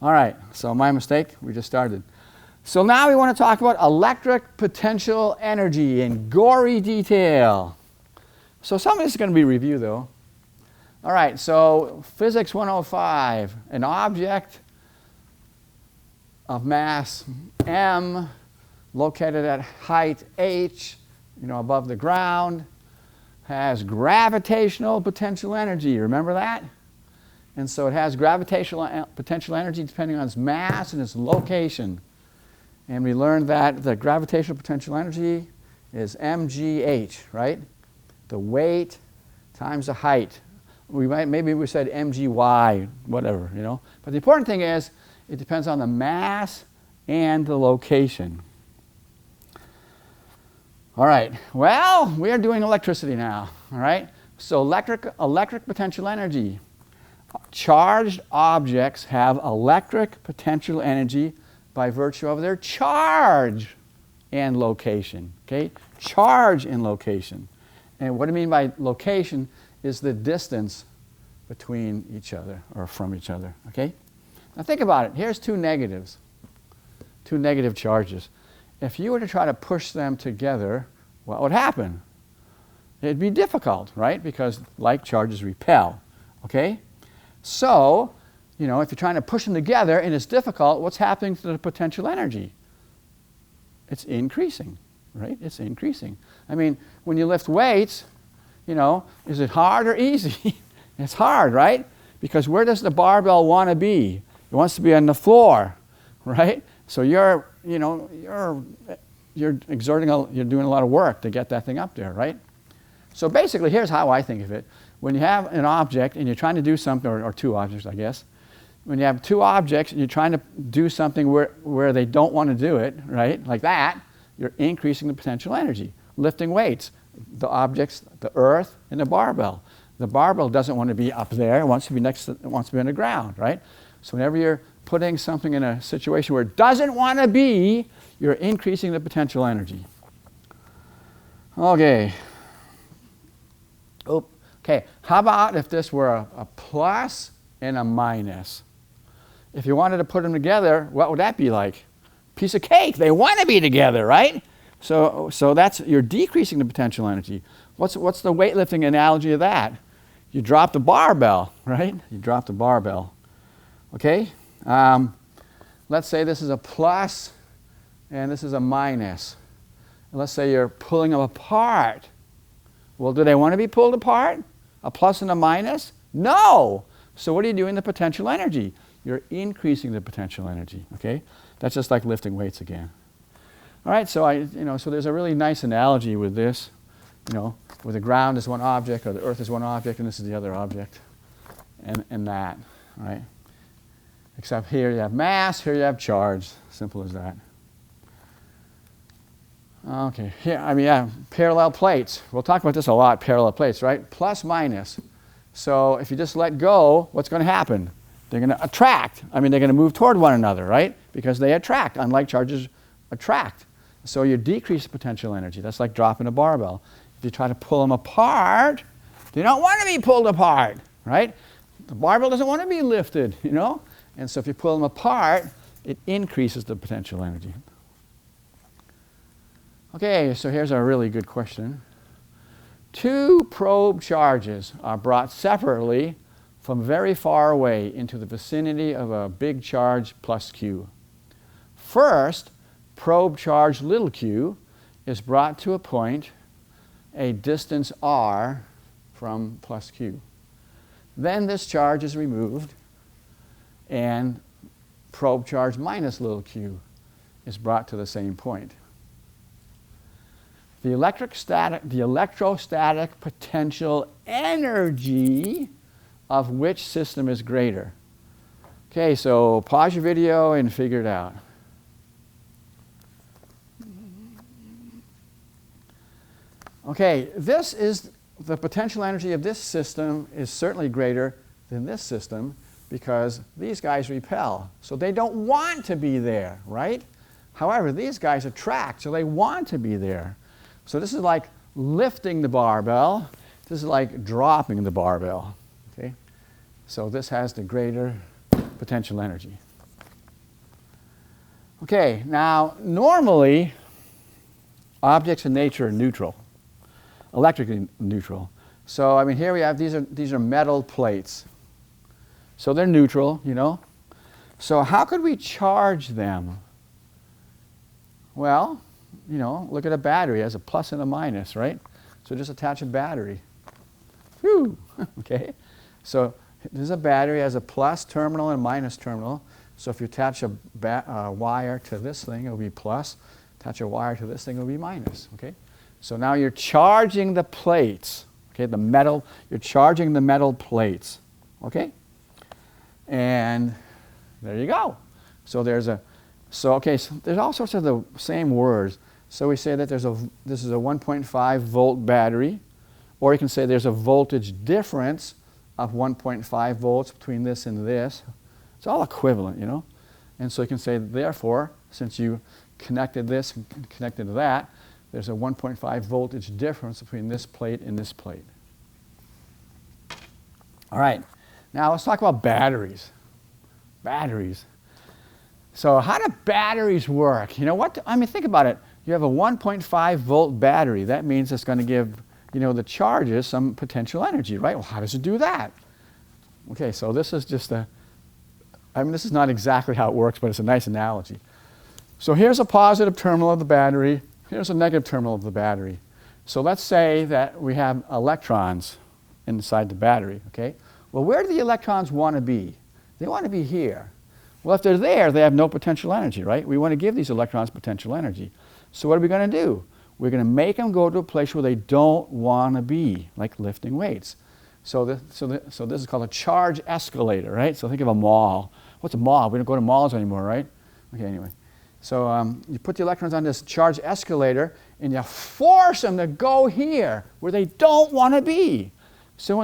All right, so my mistake, we just started. So now we want to talk about electric potential energy in gory detail. So some of this is going to be review though. All right, so Physics 105, an object of mass m located at height h, above the ground, has gravitational potential energy. Remember that? And so it has gravitational potential energy depending on its mass and its location. And we learned that the gravitational potential energy is mgh, right? The weight times the height. Maybe we said mgy, whatever, But the important thing is it depends on the mass and the location. All right, well, we are doing electricity now, all right? So electric potential energy. Charged objects have electric potential energy by virtue of their charge and location, okay? Charge and location. And what I mean by location is the distance between each other or from each other, okay? Now think about it. Here's two negatives, two negative charges. If you were to try to push them together, what would happen? It'd be difficult, right? Because like charges repel, okay? So, if you're trying to push them together and it's difficult, what's happening to the potential energy? It's increasing, right? It's increasing. I mean, when you lift weights, is it hard or easy? It's hard, right? Because where does the barbell want to be? It wants to be on the floor, right? So you're exerting, you're doing a lot of work to get that thing up there, right? So basically, here's how I think of it. When you have an object and you're trying to do something, or two objects, I guess. When you have two objects and you're trying to do something where they don't want to do it, right? Like that, you're increasing the potential energy. Lifting weights, the objects, the earth, and the barbell. The barbell doesn't want to be up there. It wants to be it wants to be on the ground, right? So whenever you're putting something in a situation where it doesn't want to be, you're increasing the potential energy. Okay. Okay, how about if this were a plus and a minus? If you wanted to put them together, what would that be like? Piece of cake. They want to be together, right? So you're decreasing the potential energy. What's the weightlifting analogy of that? You drop the barbell, right? You drop the barbell. Okay? Let's say this is a plus and this is a minus. Let's say you're pulling them apart. Well, do they want to be pulled apart? A plus and a minus? No! So what are you doing the potential energy? You're increasing the potential energy, okay? That's just like lifting weights again. All right, so so there's a really nice analogy with this, where the ground is one object or the earth is one object and this is the other object, and that, all right? Except here you have mass, here you have charge. Simple as that. Okay, here, parallel plates. We'll talk about this a lot, parallel plates, right? Plus, minus. So if you just let go, what's going to happen? They're going to attract. They're going to move toward one another, right? Because they attract, unlike charges attract. So you decrease potential energy. That's like dropping a barbell. If you try to pull them apart, they don't want to be pulled apart, right? The barbell doesn't want to be lifted, And so if you pull them apart, it increases the potential energy. Okay, so here's a really good question. Two probe charges are brought separately from very far away into the vicinity of a big charge plus q. First, probe charge little q is brought to a point a distance r from plus q. Then this charge is removed and probe charge minus little q is brought to the same point. The electrostatic potential energy of which system is greater? Okay, so pause your video and figure it out. Okay, the potential energy of this system is certainly greater than this system because these guys repel. So they don't want to be there, right? However, these guys attract, so they want to be there. So this is like lifting the barbell. This is like dropping the barbell. Okay? So this has the greater potential energy. Okay, now normally objects in nature are neutral, electrically neutral. So I mean here we have, these are metal plates. So they're neutral, you know. So how could we charge them? Well, you know, look at a battery. It has a plus and a minus, right? So just attach a battery. Whew, okay. So there's a battery, it has a plus terminal and a minus terminal. So if you attach a wire to this thing, it will be plus. Attach a wire to this thing, it will be minus, okay? So now you're charging the plates, okay, the metal, you're charging the metal plates, okay? And there you go. So there's so there's all sorts of the same words. So we say that this is a 1.5 volt battery, or you can say there's a voltage difference of 1.5 volts between this and this. It's all equivalent, you know. And so you can say, therefore, since you connected this and connected to that, there's a 1.5 voltage difference between this plate and this plate. All right, now let's talk about batteries. Batteries. So how do batteries work? You know what? I mean, think about it. You have a 1.5 volt battery. That means it's going to give, you know, the charges some potential energy, right? Well, how does it do that? Okay, so this is just this is not exactly how it works, but it's a nice analogy. So here's a positive terminal of the battery. Here's a negative terminal of the battery. So let's say that we have electrons inside the battery, okay? Well, where do the electrons want to be? They want to be here. Well, if they're there, they have no potential energy, right? We want to give these electrons potential energy. So what are we going to do? We're going to make them go to a place where they don't want to be, like lifting weights. So this is called a charge escalator, right? So think of a mall. What's a mall? We don't go to malls anymore, right? Okay, anyway. So you put the electrons on this charge escalator, and you force them to go here where they don't want to be. So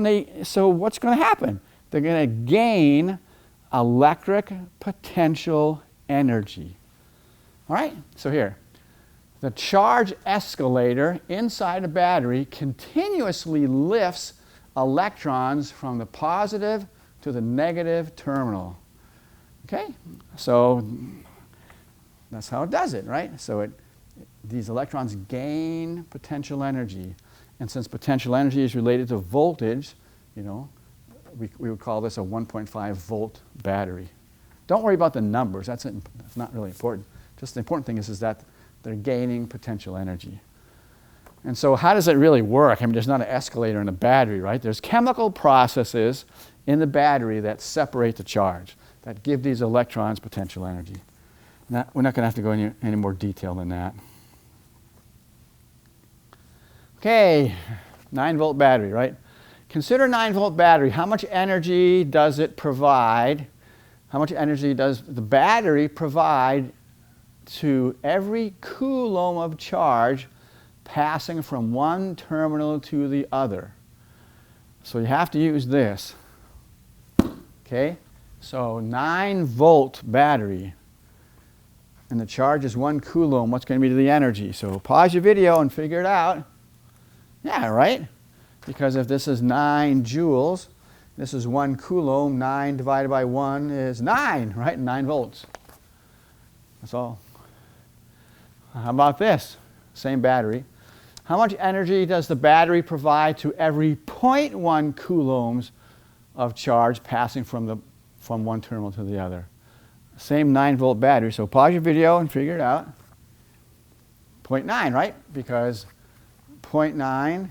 what's going to happen? They're going to gain electric potential energy. All right? So here, the charge escalator inside a battery continuously lifts electrons from the positive to the negative terminal. Okay? So that's how it does it, right? So these electrons gain potential energy. And since potential energy is related to voltage, you know, we would call this a 1.5 volt battery. Don't worry about the numbers. That's not really important. Just the important thing is that they're gaining potential energy. And so how does it really work? I mean, there's not an escalator in a battery, right? There's chemical processes in the battery that separate the charge, that give these electrons potential energy. We're not going to have to go into any more detail than that. Okay, 9 volt battery, right? Consider 9 volt battery. How much energy does it provide? How much energy does the battery provide to every coulomb of charge passing from one terminal to the other? So you have to use this. Okay, so 9 volt battery, and the charge is 1 coulomb. What's going to be the energy? So pause your video and figure it out. Yeah, right? Because if this is 9 joules, this is 1 coulomb, 9 divided by 1 is 9, right? 9 volts. That's all. How about this? Same battery. How much energy does the battery provide to every 0.1 coulombs of charge passing from one terminal to the other? Same 9 volt battery. So pause your video and figure it out. 0.9, right? Because 0.9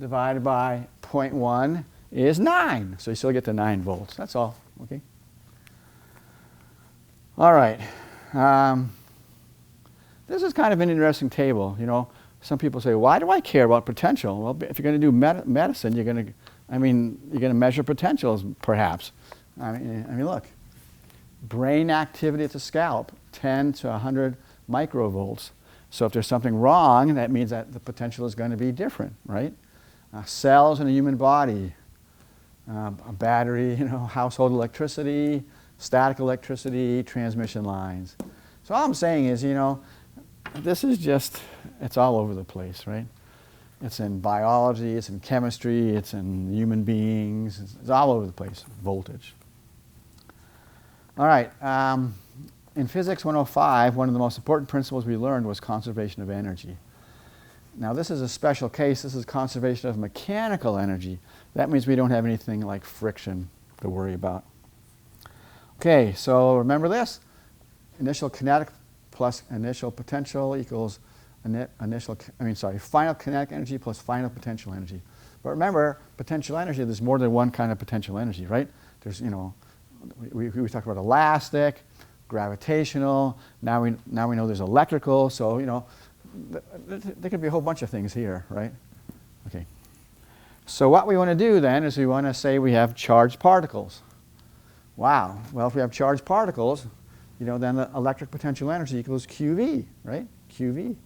divided by 0.1 is 9. So you still get the 9 volts. That's all. Okay. All right. This is kind of an interesting table. You know, some people say, "Why do I care about potential?" Well, if you're going to do medicine, you're going to measure potentials, perhaps. I mean, look, brain activity at the scalp, 10 to 100 microvolts. So if there's something wrong, that means that the potential is going to be different, right? Cells in a human body, a battery, you know, household electricity, static electricity, transmission lines. So all I'm saying is, you know, this is just, it's all over the place, right? It's in biology, it's in chemistry, it's in human beings, it's all over the place, voltage. All right, in Physics 105, one of the most important principles we learned was conservation of energy. Now this is a special case. This is conservation of mechanical energy. That means we don't have anything like friction to worry about. Okay, so remember this. Initial kinetic plus initial potential equals final kinetic energy plus final potential energy. But remember, potential energy, there's more than one kind of potential energy, right? There's, we talked about elastic, gravitational, now we know there's electrical, so, there could be a whole bunch of things here, right? Okay. So what we want to do then is we want to say we have charged particles. Wow. Well, if we have charged particles, then the electric potential energy equals QV, right? QV.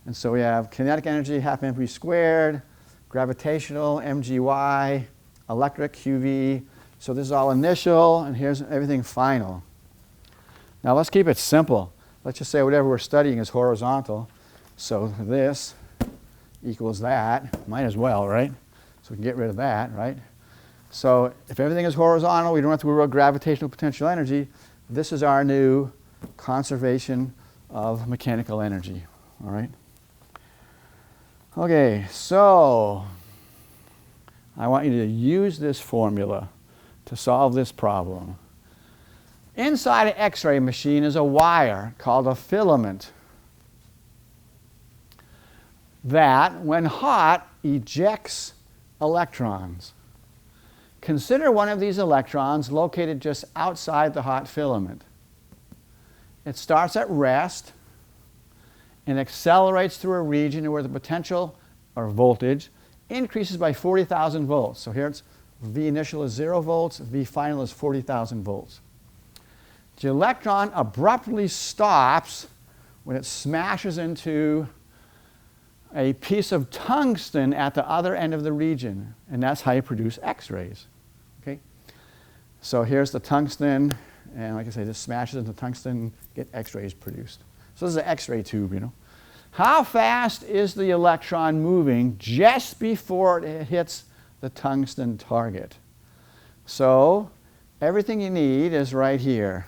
And so we have kinetic energy, half mv squared, gravitational, mgy, electric, QV. So this is all initial, and here's everything final. Now let's keep it simple. Let's just say whatever we're studying is horizontal. So this equals that. Might as well, right? So we can get rid of that, right? So if everything is horizontal, we don't have to worry about gravitational potential energy. This is our new conservation of mechanical energy, all right? Okay, so I want you to use this formula to solve this problem. Inside an X-ray machine is a wire called a filament that, when hot, ejects electrons. Consider one of these electrons located just outside the hot filament. It starts at rest and accelerates through a region where the potential, or voltage, increases by 40,000 volts. So here it's V initial is 0 volts, V final is 40,000 volts. The electron abruptly stops when it smashes into a piece of tungsten at the other end of the region, and that's how you produce X-rays. Okay? So here's the tungsten, and like I say, this smashes into tungsten, get X-rays produced. So this is an X-ray tube, How fast is the electron moving just before it hits the tungsten target? So everything you need is right here.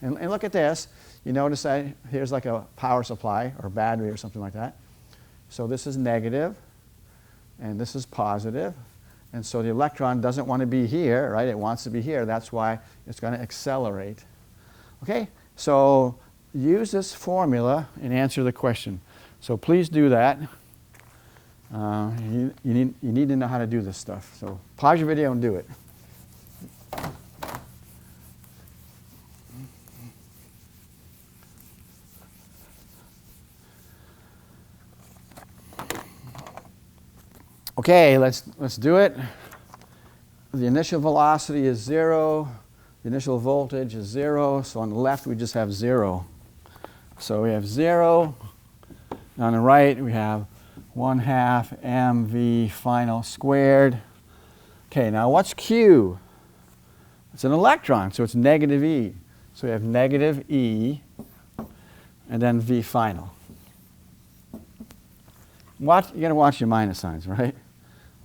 And look at this. You notice that here's like a power supply or battery or something like that. So this is negative, and this is positive. And so the electron doesn't want to be here, right? It wants to be here. That's why it's going to accelerate. Okay? So use this formula and answer the question. So please do that. You need to know how to do this stuff. So pause your video and do it. Okay, let's do it. The initial velocity is 0. The initial voltage is 0. So on the left, we just have 0. So we have 0. On the right, we have 1/2 mv final squared. Okay, now what's Q? It's an electron, so it's negative E. So we have negative E, and then V final. You got to watch your minus signs, right?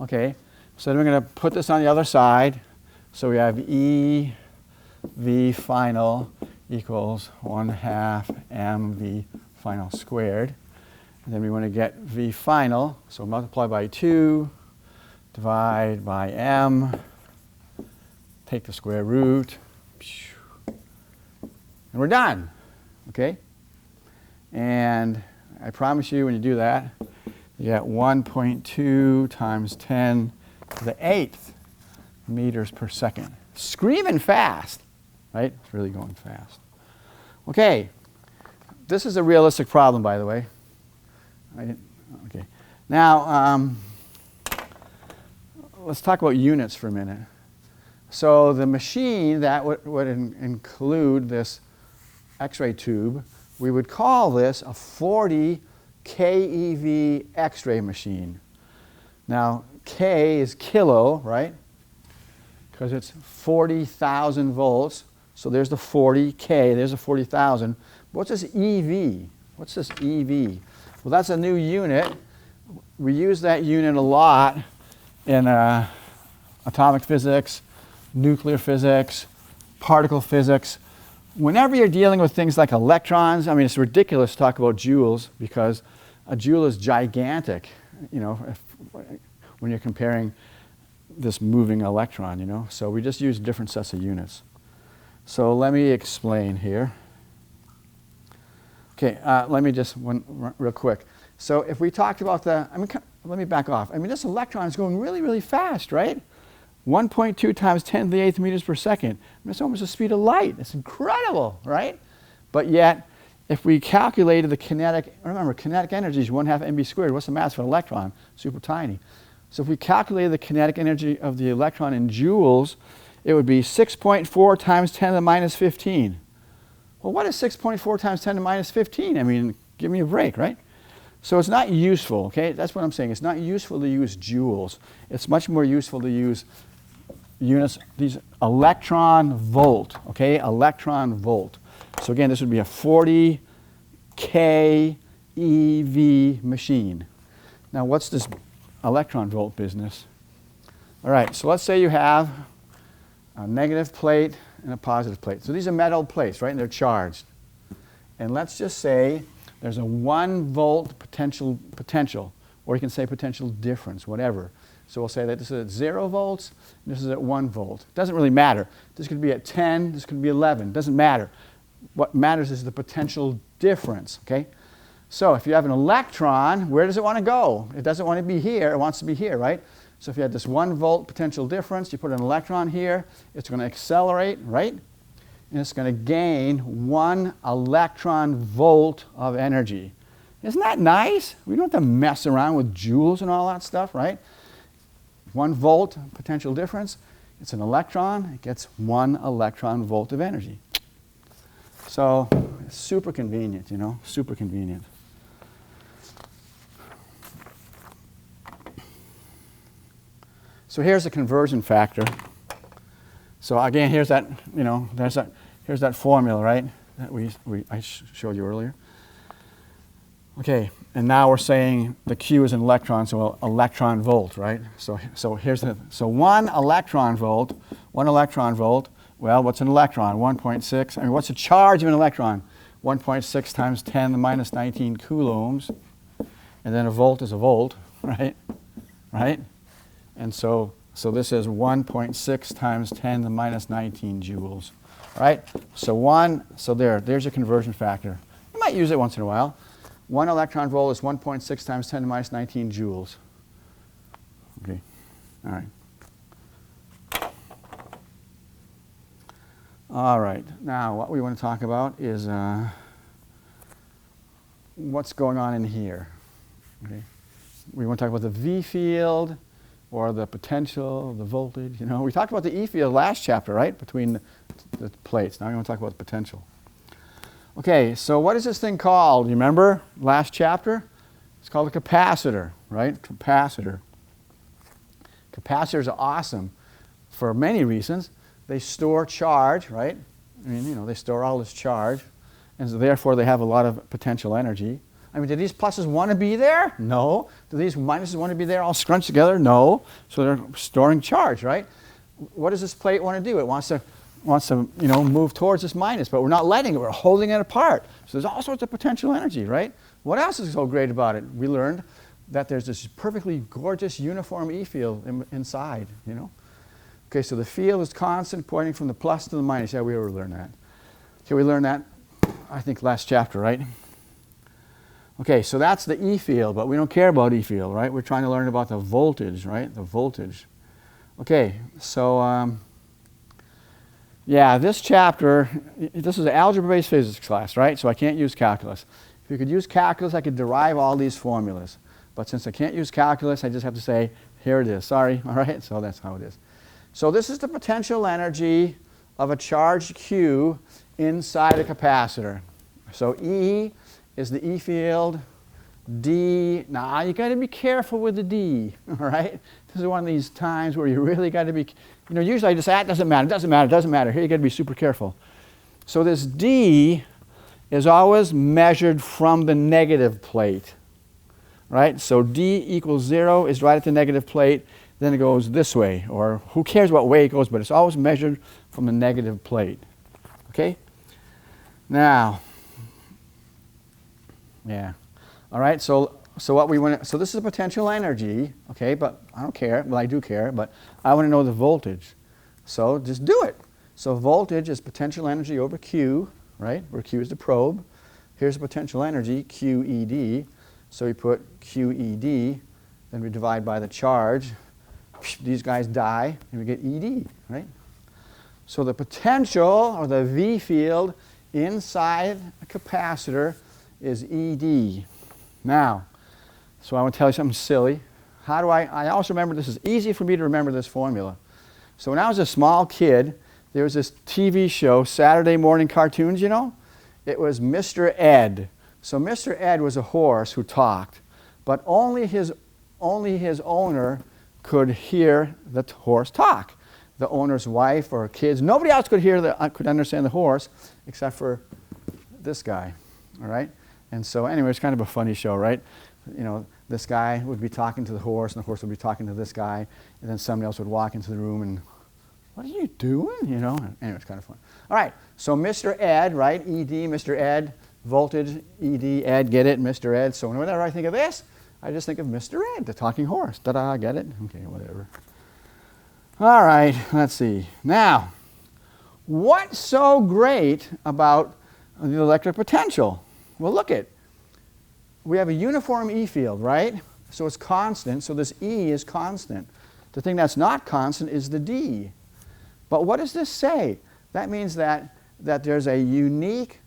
Okay, so then we're going to put this on the other side. So we have E V final equals 1/2 mv final squared. And then we want to get V final, so multiply by 2, divide by m, take the square root, and we're done. Okay? And I promise you when you do that, you get 1.2 times 10 to the 8th meters per second. Screaming fast, right? It's really going fast. Okay, this is a realistic problem, by the way. Okay. Now, let's talk about units for a minute. So the machine that would include this X-ray tube, we would call this a 40 keV X-ray machine. Now, K is kilo, right? Because it's 40,000 volts. So there's the 40K, there's the 40,000. What's this EV? What's this EV? Well, that's a new unit. We use that unit a lot in atomic physics, nuclear physics, particle physics. whenever you're dealing with things like electrons, I mean, it's ridiculous to talk about joules because a joule is gigantic, you know, when you're comparing this moving electron, you know. So we just use different sets of units. So let me explain here. Okay, let me just real quick. So if we talked about let me back off. I mean, this electron is going really, really fast, right? 1.2 times 10 to the 8th meters per second. I mean, it's almost the speed of light. It's incredible, right? But yet, if we calculated the kinetic, remember, kinetic energy is 1/2 mv squared. What's the mass of an electron? Super tiny. So if we calculated the kinetic energy of the electron in joules, it would be 6.4 times 10 to the minus 15. Well, what is 6.4 times 10 to the minus 15? I mean, give me a break, right? So it's not useful, okay? That's what I'm saying. It's not useful to use joules. It's much more useful to use units, these electron volt, okay? Electron volt. So again, this would be a 40 keV machine. Now, what's this electron volt business? All right, so let's say you have a negative plate and a positive plate. So these are metal plates, right? And they're charged. And let's just say there's a 1 volt potential, or you can say potential difference, whatever. So we'll say that this is at 0 volts, and this is at 1 volt. It doesn't really matter. This could be at 10, this could be 11. It doesn't matter. What matters is the potential difference, okay? So if you have an electron, where does it want to go? It doesn't want to be here. It wants to be here, right? So if you had this 1 volt potential difference, you put an electron here, it's going to accelerate, right? And it's going to gain 1 electron volt of energy. Isn't that nice? We don't have to mess around with joules and all that stuff, right? 1 volt potential difference, it's an electron, it gets 1 electron volt of energy. So it's super convenient, you know, super convenient. So here's the conversion factor. So again, here's that, you know, here's that formula, right, that I showed you earlier. Okay, and now we're saying the Q is an electron, so electron volt, right? So here's so 1 electron volt, well, what's an electron? 1.6. I mean, what's the charge of an electron? 1.6 times 10 to the minus 19 coulombs. And then a volt is a volt, right? Right? And so this is 1.6 times 10 to the minus 19 joules, right? So there's a conversion factor. You might use it once in a while. 1 electron volt is 1.6 times 10 to the minus 19 joules. Okay, all right. All right, now what we want to talk about is what's going on in here. Okay. We want to talk about the V field or the potential, the voltage. You know, we talked about the E field last chapter, right, between the plates. Now we want to talk about the potential. Okay, so what is this thing called? You remember last chapter? It's called a capacitor, right? Capacitor. Capacitors are awesome for many reasons. They store charge, right? I mean, you know, they store all this charge, and so therefore they have a lot of potential energy. I mean, do these pluses want to be there? No. Do these minuses want to be there all scrunched together? No. So they're storing charge, right? What does this plate want to do? It wants to you know, move towards this minus, but we're not letting it. We're holding it apart. So there's all sorts of potential energy, right? What else is so great about it? We learned that there's this perfectly gorgeous uniform E field inside, you know? Okay, so the field is constant, pointing from the plus to the minus. Yeah, we already learned that. Okay, we learned that, I think, last chapter, right? Okay, so that's the E field, but we don't care about E field, right? We're trying to learn about the voltage, right? The voltage. Okay, so yeah, this chapter, this is an algebra-based physics class, right? So I can't use calculus. If you could use calculus, I could derive all these formulas. But since I can't use calculus, I just have to say, here it is. Sorry, all right? So that's how it is. So this is the potential energy of a charged Q inside a capacitor. So E is the E field. D, now you got to be careful with the D, all right? This is one of these times where you really got to be, you know, usually I just say, it doesn't matter. Here you got to be super careful. So this D is always measured from the negative plate, right? So D equals 0 is right at the negative plate. Then it goes this way, or who cares what way it goes, but it's always measured from the negative plate, okay? Now, yeah. All right, so what we want, so this is a potential energy, okay, but I don't care, well I do care, but I want to know the voltage. So just do it. So voltage is potential energy over Q, right, where Q is the probe. Here's the potential energy, QED. So we put QED, then we divide by the charge. These guys die, and we get ED, right? So the potential, or the V field, inside a capacitor is ED. Now, so I want to tell you something silly. How do I also remember, this is easy for me to remember this formula. So when I was a small kid, there was this TV show, Saturday morning cartoons, you know? It was Mr. Ed. So Mr. Ed was a horse who talked, but only his owner could hear the horse talk. The owner's wife or kids, nobody else could could understand the horse except for this guy, all right? And so anyway, it's kind of a funny show, right? You know, this guy would be talking to the horse, and the horse would be talking to this guy, and then somebody else would walk into the room and, what are you doing? You know, anyway, it's kind of fun. All right, so Mr. Ed, right? ED, Mr. Ed, voltage, ED, Ed, get it, Mr. Ed. So whenever I think of this, I just think of Mr. Ed, the talking horse. Ta-da, get it? Okay, whatever. All right, let's see. Now, what's so great about the electric potential? Well, look at, we have a uniform E field, right? So it's constant, so this E is constant. The thing that's not constant is the D. But what does this say? That means that there's a unique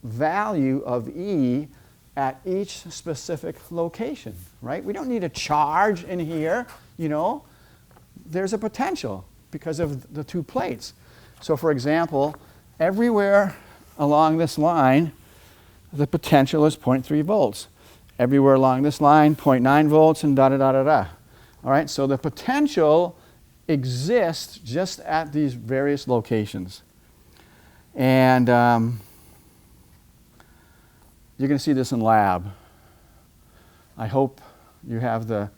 value of E at each specific location, right? We don't need a charge in here, you know. There's a potential because of the two plates. So for example, everywhere along this line, the potential is 0.3 volts. Everywhere along this line, 0.9 volts and da-da-da-da-da. All right, so the potential exists just at these various locations. And you're going to see this in lab. I hope you have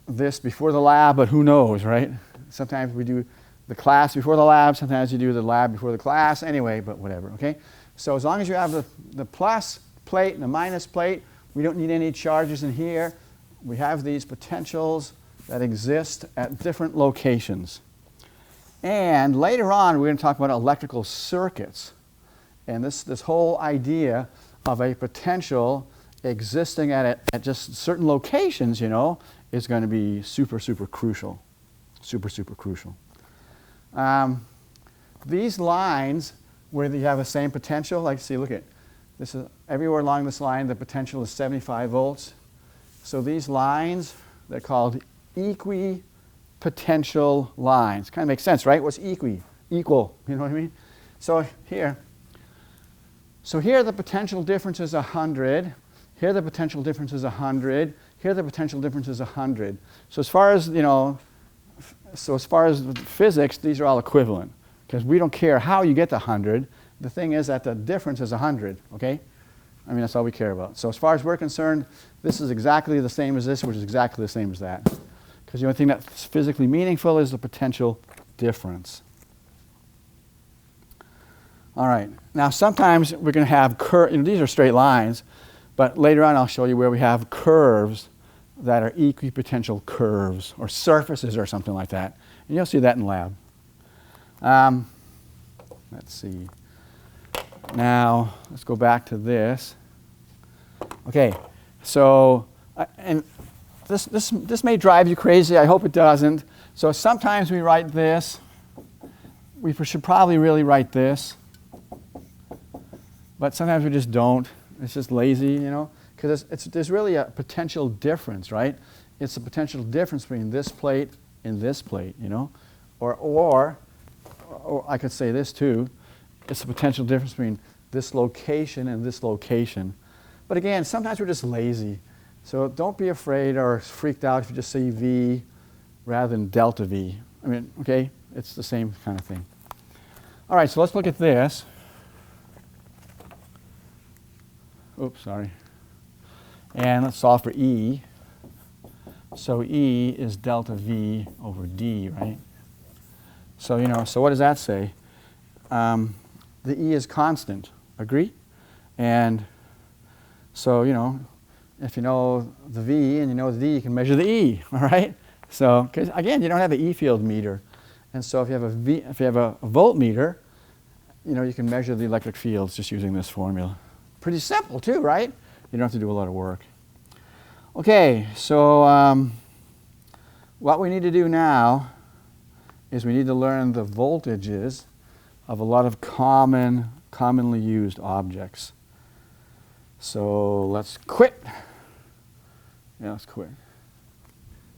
this before the lab, but who knows, right? Sometimes we do the class before the lab, sometimes you do the lab before the class, anyway, but whatever, okay? So as long as you have the plus plate and the minus plate, we don't need any charges in here. We have these potentials that exist at different locations. And later on, we're going to talk about electrical circuits. And this whole idea of a potential existing at just certain locations, you know, is going to be super, super crucial. Super, super crucial. These lines where you have the same potential, like see, look at this is everywhere along this line, the potential is 75 volts. So these lines, they're called equipotential lines. Kind of makes sense, right? What's equal, you know what I mean? So here the potential difference is 100. Here the potential difference is 100. Here the potential difference is 100. So as far as, you know, as far as physics, these are all equivalent because we don't care how you get to 100. The thing is that the difference is 100, okay? I mean, that's all we care about. So as far as we're concerned, this is exactly the same as this, which is exactly the same as that. Because the only thing that's physically meaningful is the potential difference. All right. Now, sometimes we're going to have these are straight lines, but later on I'll show you where we have curves that are equipotential curves or surfaces or something like that. And you'll see that in lab. Let's see. Now, let's go back to this. Okay, so, and this may drive you crazy. I hope it doesn't. So sometimes we write this. We should probably really write this. But sometimes we just don't. It's just lazy, you know, because there's really a potential difference, right? It's a potential difference between this plate and this plate, you know, or I could say this too. It's a potential difference between this location and this location. But again, sometimes we're just lazy. So don't be afraid or freaked out if you just say V rather than delta V. I mean, okay, it's the same kind of thing. All right, so let's look at this. Oops, sorry. And let's solve for E. So E is delta V over D, right? So, you know, so what does that say? The E is constant, Agree? And so, you know, if you know the V and you know the D, you can measure the E, all right? So, because again, you don't have an E field meter. And so if you have a voltmeter, you know, you can measure the electric fields just using this formula. Pretty simple too, right? You don't have to do a lot of work. Okay, so what we need to do now is we need to learn the voltages of a lot of commonly used objects. So let's quit. Yeah, let's quit.